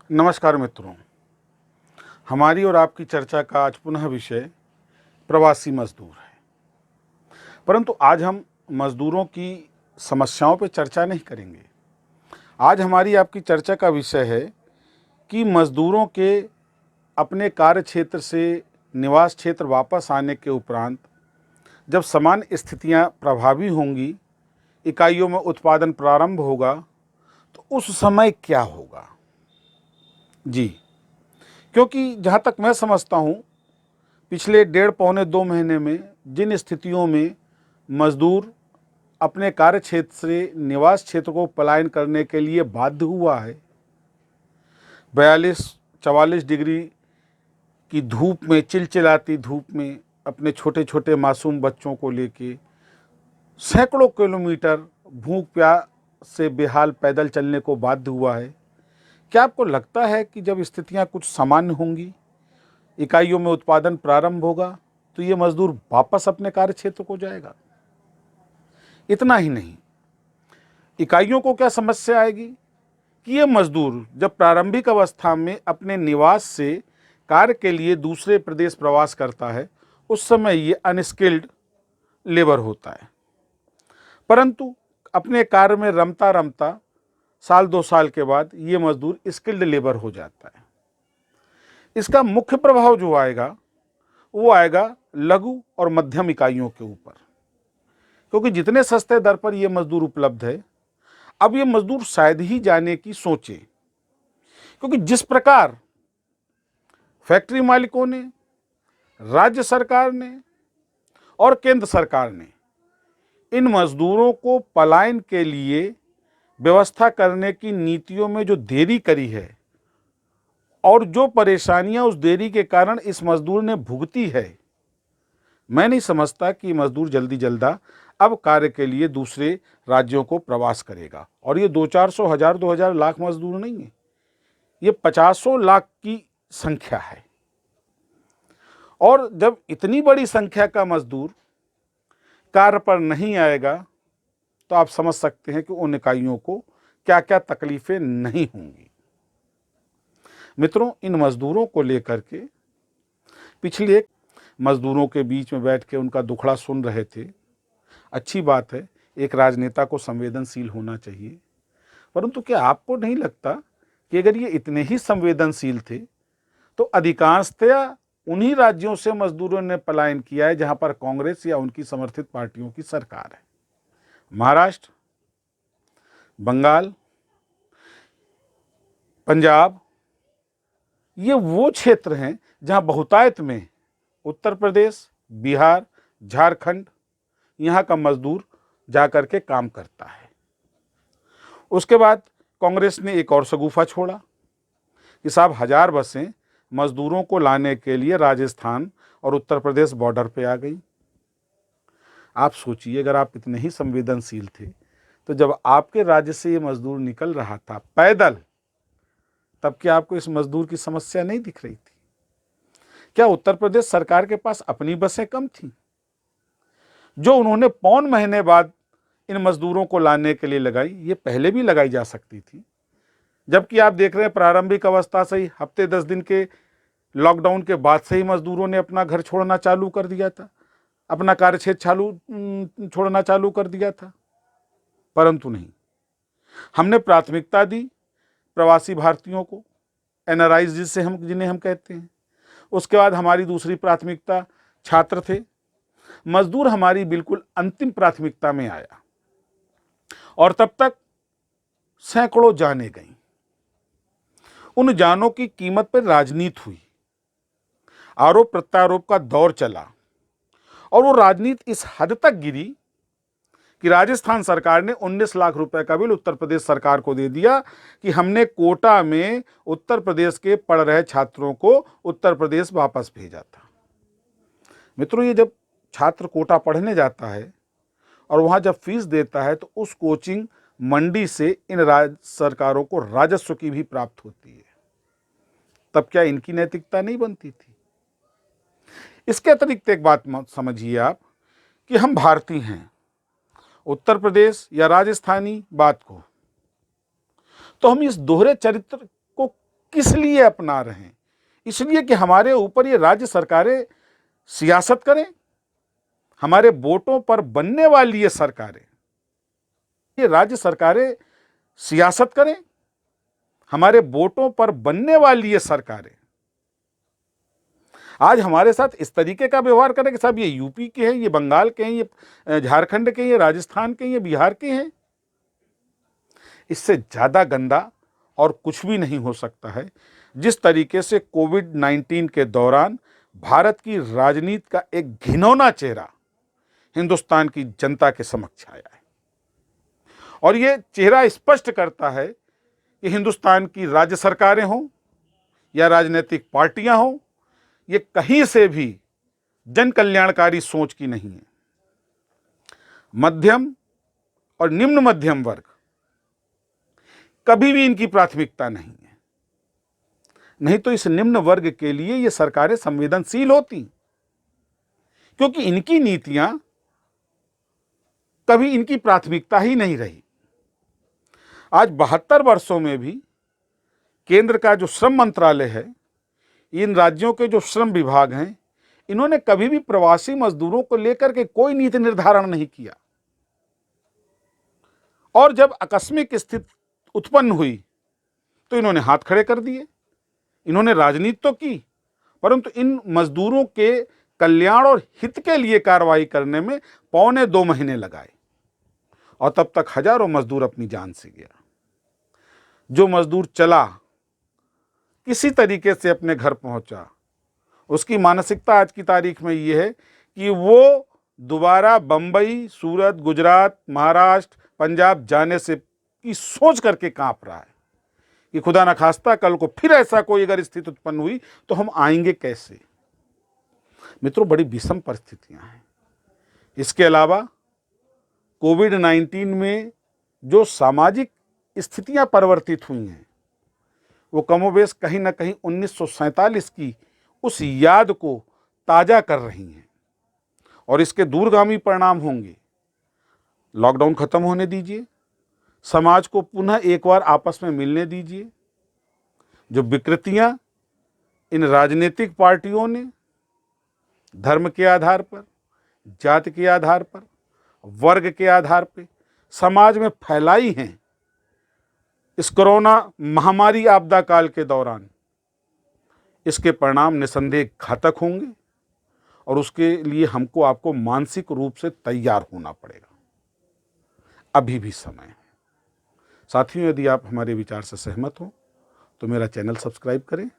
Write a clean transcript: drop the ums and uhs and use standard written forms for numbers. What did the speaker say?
नमस्कार मित्रों, हमारी और आपकी चर्चा का आज पुनः विषय प्रवासी मजदूर है। परंतु आज हम मजदूरों की समस्याओं पर चर्चा नहीं करेंगे। आज हमारी आपकी चर्चा का विषय है कि मजदूरों के अपने कार्य क्षेत्र से निवास क्षेत्र वापस आने के उपरांत जब सामान्य स्थितियां प्रभावी होंगी, इकाइयों में उत्पादन प्रारंभ होगा, तो उस समय क्या होगा। जी, क्योंकि जहाँ तक मैं समझता हूँ, पिछले 1.5-पौने 2 महीने में जिन स्थितियों में मजदूर अपने कार्य क्षेत्र से निवास क्षेत्र को पलायन करने के लिए बाध्य हुआ है, 42-44 डिग्री की धूप में, चिलचिलाती धूप में अपने छोटे छोटे मासूम बच्चों को लेके सैकड़ों किलोमीटर भूख प्यास से बेहाल पैदल चलने को बाध्य हुआ है। क्या आपको लगता है कि जब स्थितियां कुछ सामान्य होंगी, इकाइयों में उत्पादन प्रारंभ होगा, तो ये मजदूर वापस अपने कार्य क्षेत्र को जाएगा? इतना ही नहीं, इकाइयों को क्या समस्या आएगी कि ये मजदूर जब प्रारंभिक अवस्था में अपने निवास से कार्य के लिए दूसरे प्रदेश प्रवास करता है, उस समय ये अनस्किल्ड लेबर होता है, परंतु अपने कार्य में रमता रमता 1-2 साल के बाद ये मजदूर स्किल्ड लेबर हो जाता है। इसका मुख्य प्रभाव जो आएगा वो आएगा लघु और मध्यम इकाइयों के ऊपर, क्योंकि जितने सस्ते दर पर ये मजदूर उपलब्ध है, अब ये मजदूर शायद ही जाने की सोचे, क्योंकि जिस प्रकार फैक्ट्री मालिकों ने, राज्य सरकार ने और केंद्र सरकार ने इन मजदूरों को पलायन के लिए व्यवस्था करने की नीतियों में जो देरी करी है और जो परेशानियां उस देरी के कारण इस मजदूर ने भुगती है, मैं नहीं समझता कि मजदूर जल्दी जल्दा अब कार्य के लिए दूसरे राज्यों को प्रवास करेगा। और ये 200-400, 1000, 2000 लाख मजदूर नहीं है, ये 50 लाख की संख्या है। और जब इतनी बड़ी संख्या का मजदूर कार्य पर नहीं आएगा, तो आप समझ सकते हैं कि उन इकाइयों को क्या क्या तकलीफें नहीं होंगी। मित्रों, इन मजदूरों को लेकर के पिछले मजदूरों के बीच में बैठ के उनका दुखड़ा सुन रहे थे। अच्छी बात है, एक राजनेता को संवेदनशील होना चाहिए, परंतु क्या आपको नहीं लगता कि अगर ये इतने ही संवेदनशील थे तो अधिकांशतया उन्हीं राज्यों से मजदूरों ने पलायन किया है जहां पर कांग्रेस या उनकी समर्थित पार्टियों की सरकार है। महाराष्ट्र, बंगाल, पंजाब, ये वो क्षेत्र हैं जहां बहुतायत में उत्तर प्रदेश, बिहार, झारखंड, यहाँ का मजदूर जाकर के काम करता है। उसके बाद कांग्रेस ने एक और शगुफा छोड़ा कि साहब 1000 बसें मजदूरों को लाने के लिए राजस्थान और उत्तर प्रदेश बॉर्डर पे आ गई। आप सोचिए, अगर आप इतने ही संवेदनशील थे तो जब आपके राज्य से ये मजदूर निकल रहा था पैदल, तब क्या आपको इस मजदूर की समस्या नहीं दिख रही थी? क्या उत्तर प्रदेश सरकार के पास अपनी बसें कम थीं जो उन्होंने 1.25 महीने बाद इन मजदूरों को लाने के लिए लगाई? ये पहले भी लगाई जा सकती थी, जबकि आप देख रहे हैं प्रारंभिक अवस्था से ही हफ्ते 10 दिन के लॉकडाउन के बाद से ही मजदूरों ने अपना घर छोड़ना चालू कर दिया था, अपना कार्यक्षेत्र छोड़ना चालू कर दिया था। परंतु नहीं, हमने प्राथमिकता दी प्रवासी भारतीयों को, एनआरआई जिन्हें हम कहते हैं। उसके बाद हमारी दूसरी प्राथमिकता छात्र थे। मजदूर हमारी बिल्कुल अंतिम प्राथमिकता में आया, और तब तक सैकड़ों जानें गईं। उन जानों की कीमत पर राजनीति हुई, आरोप प्रत्यारोप का दौर चला, और वो राजनीति इस हद तक गिरी कि राजस्थान सरकार ने 19 लाख रुपए का बिल उत्तर प्रदेश सरकार को दे दिया कि हमने कोटा में उत्तर प्रदेश के पढ़ रहे छात्रों को उत्तर प्रदेश वापस भेजा था। मित्रों, ये जब छात्र कोटा पढ़ने जाता है और वहां जब फीस देता है, तो उस कोचिंग मंडी से इन राज्य सरकारों को राजस्व की भी प्राप्त होती है। तब क्या इनकी नैतिकता नहीं बनती थी? इसके अतिरिक्त एक बात समझिए आप कि हम भारतीय हैं, उत्तर प्रदेश या राजस्थानी बात को, तो हम इस दोहरे चरित्र को किस लिए अपना रहे हैं? इसलिए कि हमारे ऊपर ये राज्य सरकारें सियासत करें, हमारे वोटों पर बनने वाली ये सरकारें, ये राज्य सरकारें सियासत करें, हमारे वोटों पर बनने वाली ये सरकारें आज हमारे साथ इस तरीके का व्यवहार करें कि साहब ये यूपी के हैं, ये बंगाल के हैं, ये झारखंड के हैं, ये राजस्थान के हैं, ये बिहार के हैं। इससे ज़्यादा गंदा और कुछ भी नहीं हो सकता है जिस तरीके से कोविड-19 के दौरान भारत की राजनीति का एक घिनौना चेहरा हिंदुस्तान की जनता के समक्ष आया है। और ये चेहरा स्पष्ट करता है कि हिंदुस्तान की राज्य सरकारें हों या राजनीतिक पार्टियां हों, ये कहीं से भी जन कल्याणकारी सोच की नहीं है। मध्यम और निम्न मध्यम वर्ग कभी भी इनकी प्राथमिकता नहीं है। नहीं तो इस निम्न वर्ग के लिए ये सरकारें संवेदनशील होती, क्योंकि इनकी नीतियां कभी इनकी प्राथमिकता ही नहीं रही। आज 72 वर्षों में भी केंद्र का जो श्रम मंत्रालय है, इन राज्यों के जो श्रम विभाग हैं, इन्होंने कभी भी प्रवासी मजदूरों को लेकर के कोई नीति निर्धारण नहीं किया। और जब आकस्मिक स्थिति उत्पन्न हुई तो इन्होंने हाथ खड़े कर दिए। इन्होंने राजनीति तो की, परंतु इन मजदूरों के कल्याण और हित के लिए कार्रवाई करने में 1.25 महीने लगाए और तब तक हजारों मजदूर अपनी जान से गया। जो मजदूर चला, किसी तरीके से अपने घर पहुंचा, उसकी मानसिकता आज की तारीख में ये है कि वो दोबारा बंबई, सूरत, गुजरात, महाराष्ट्र, पंजाब जाने से की सोच करके कांप रहा है कि खुदा न खास्ता कल को फिर ऐसा कोई अगर स्थिति उत्पन्न हुई तो हम आएंगे कैसे। मित्रों, बड़ी विषम परिस्थितियां हैं। इसके अलावा कोविड-19 में जो सामाजिक स्थितियां परिवर्तित हुई हैं, वो कमोबेश कहीं ना कहीं 1947 की उस याद को ताजा कर रही हैं और इसके दूरगामी परिणाम होंगे। लॉकडाउन खत्म होने दीजिए, समाज को पुनः एक बार आपस में मिलने दीजिए। जो विकृतियां इन राजनीतिक पार्टियों ने धर्म के आधार पर, जाति के आधार पर, वर्ग के आधार पर समाज में फैलाई हैं, इस कोरोना महामारी आपदा काल के दौरान इसके परिणाम निसंदेह घातक होंगे और उसके लिए हमको आपको मानसिक रूप से तैयार होना पड़ेगा। अभी भी समय है। साथियों, यदि आप हमारे विचार से सहमत हो तो मेरा चैनल सब्सक्राइब करें